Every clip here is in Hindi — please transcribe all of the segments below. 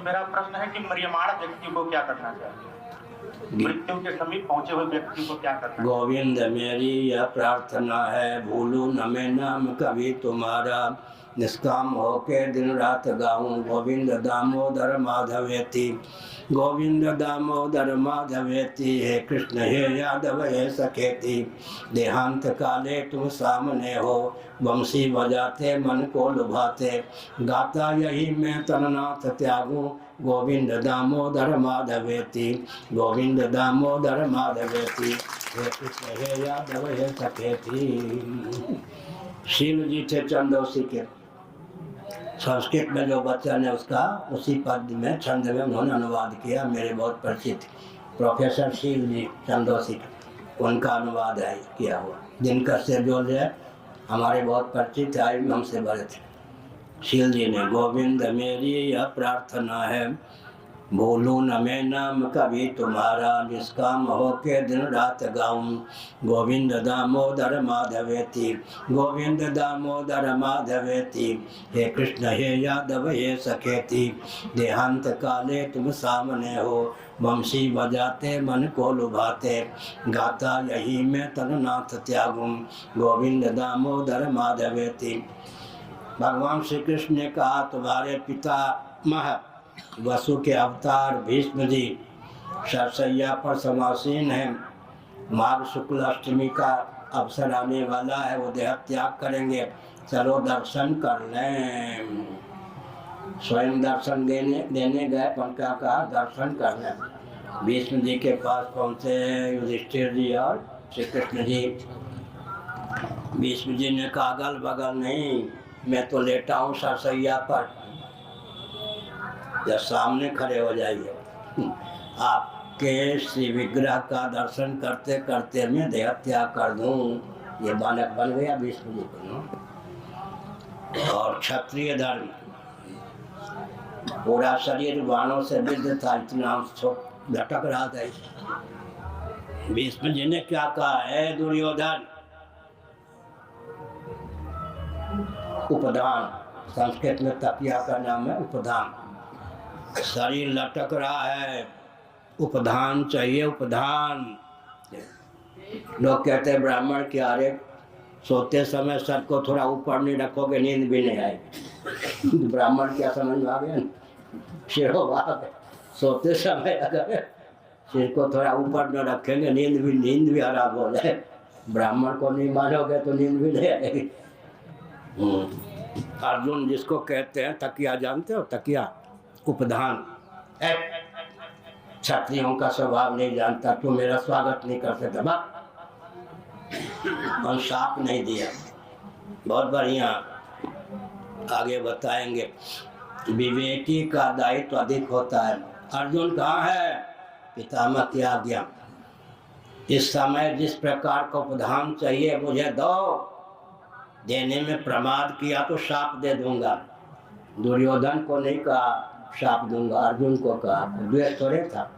मेरा प्रश्न है कि म्रियमाण व्यक्ति को क्या करना चाहिए? मृत्यु के समीप पहुंचे हुए व्यक्ति को क्या करना चाहिए? गोविंद मेरी यह प्रार्थना है, भूलू न मैं नाम कभी तुम्हारा, निष्काम होके दिन रात गाऊं गोविंद दामोदर माधवेति। गोविंद दामोदर माधवेति, हे कृष्ण हे यादव हे सखेति। देहांत काले तुम सामने हो, वंशी बजाते मन को लुभाते। गाता यही मैं तननाथ त्यागूं, गोविंद दामोदर माधवेति। गोविंद दामोदर माधवेति, हे कृष्ण हे यादव हे सखेति। शील जी थे चंदौसी के, संस्कृत में जो वचन है उसका उसी पद में छंद में उन्होंने अनुवाद किया। मेरे बहुत परिचित प्रोफेसर शील जी चंदौसी, उनका अनुवाद है किया हुआ। दिनकर से जो है हमारे बहुत परिचित है, आयु हमसे बड़े थे। शील जी ने, गोविंद मेरी यह प्रार्थना है, भूलूं न मैं नाम कभी तुम्हारा, निष्काम होके दिन रात गाऊं गोविंद दामोदर माधवेति। गोविंद दामोदर माधवेति, हे कृष्ण हे यादव हे सखेति। देहांत काले तुम सामने हो, वंशी बजाते मन को लुभाते। गाता यही मैं तननाथ त्यागूं, गोविंद दामोदर माधवेति। भगवान श्री कृष्ण ने कहा, तुम्हारे पिता मह वसु के अवतार भीष्म जी सरसैया पर समासीन है। माघ शुक्ल अष्टमी का अवसर आने वाला है, वो देह त्याग करेंगे, चलो दर्शन कर लें। स्वयं दर्शन देने गए, पर क्या कहा, दर्शन करने। भीष्म जी के पास पहुँचे युधिष्ठिर जी और श्री कृष्ण जी। भीष्म जी ने कहा, अगल बगल नहीं, मैं तो लेटा हूँ सरसैया पर, या सामने खड़े हो जाइए। आपके श्री विग्रह का दर्शन करते करते मैं देह त्याग कर दूं। ये बालक बन गया भीष्म जी को। और क्षत्रिय धर्म, पूरा शरीर बाणों से विद्ध था, इतना लटक रहा था। भीष्म जी ने क्या कहा, है दुर्योधन, उपधान, संस्कृत में तकिया का नाम है उपधान। शरीर लटक रहा है, उपधान चाहिए, उपधान। लोग कहते हैं ब्राह्मण के, अरे सोते समय सर को थोड़ा ऊपर नहीं रखोगे नींद भी नहीं आएगी। ब्राह्मण क्या समझ में आ गया, शिरोभाग। सोते समय अगर सिर को थोड़ा ऊपर न रखेंगे नींद भी आराम हो जाए। ब्राह्मण को नहीं मानोगे तो नींद भी नहीं आएगी। अर्जुन जिसको कहते हैं तकिया, जानते हो तकिया, उपधान। क्षत्रियों का स्वभाव नहीं जानता, तो मेरा स्वागत नहीं कर सकता, और साप नहीं दिया। बहुत बढ़िया, आगे बताएंगे। विवेकी का दायित्व अधिक होता है। अर्जुन कहाँ है, पितामह की आज्ञा। इस समय जिस प्रकार का उपधान चाहिए मुझे दो, देने में प्रमाद किया तो शाप दे दूंगा। दुर्योधन को नहीं कहा शाप दूंगा, अर्जुन को कहा। द्वेष थोड़े था।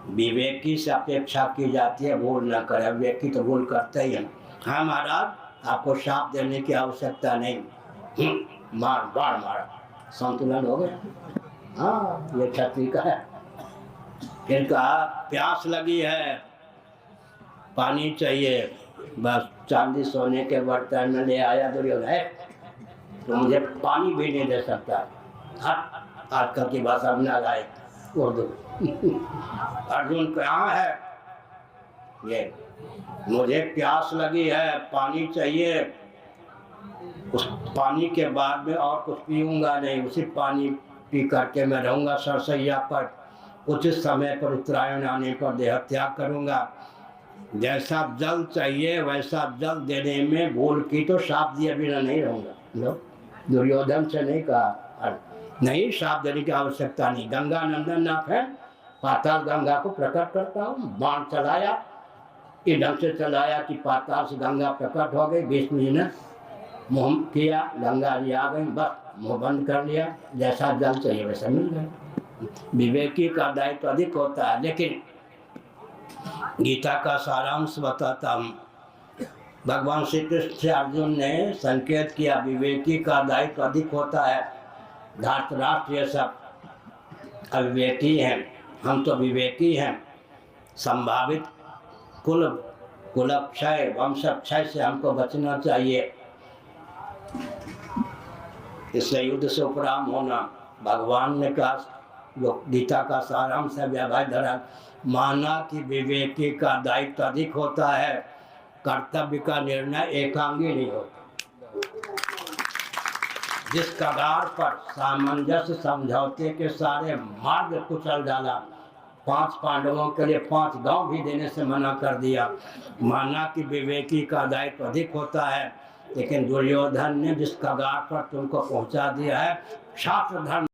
विवेकी से अपेक्षा की जाती है भूल न करे, विवेकी तो भूल करते ही हैं। हाँ महाराज, आपको शाप देने की आवश्यकता नहीं। मार बाढ़ मारा, संतुलन हो गया। हाँ, ये क्षत्रिय का है। फिर कहा, प्यास लगी है, पानी चाहिए। बस चांदी सोने के बर्तन में ले आया दुर्योधन, तो मुझे पानी भी नहीं दे सकता। आजकल की भाषा में ना लाए उर्दू। अर्जुन कहाँ है, ये मुझे प्यास लगी है, पानी चाहिए। उस पानी के बाद में और कुछ पीऊंगा नहीं, उसी पानी पी करके मैं रहूंगा सरसैया पर। उचित समय पर उत्तरायण आने पर देह त्याग करूंगा। जैसा जल चाहिए वैसा जल देने में भूल की तो शाप दिए बिना नहीं रहूंगा। दुर्योधन से नहीं कहा, नहीं शाप देने की आवश्यकता नहीं। गंगा नंदन नाथ है, पाताल गंगा को प्रकट करता हूँ। बाण चलाया, इस ढंग से चलाया कि पाताल से गंगा प्रकट हो गई। भीष्म जी ने मुँह किया, गंगा जी आ गई, बस मुँह बंद कर लिया। जैसा जल चाहिए वैसा मिल गया। विवेकी का दायित्व अधिक होता है। लेकिन गीता का सारांश बताता हूँ। भगवान श्री कृष्ण से अर्जुन ने संकेत किया, विवेकी का दायित्व अधिक होता है। धृतराष्ट्र ये सब अविवेकी हैं, हम तो विवेकी हैं। संभावित कुलक्षय वंशक्षय से हमको बचना चाहिए। इससे युद्ध से उपराम होना। भगवान ने कहा, जो गीता का सारांश है भाई धरा, माना कि विवेकी का दायित्व अधिक होता है, कर्तव्य का निर्णय एकांगी नहीं होता। जिस कगार पर सामंजस्य समझौते के सारे मार्ग कुचल डाला, 5 पांडवों के लिए 5 गांव भी देने से मना कर दिया। माना कि विवेकी का दायित्व अधिक होता है, लेकिन दुर्योधन ने जिस कगार पर तुमको पहुंचा दिया है, शास्त्र धर्म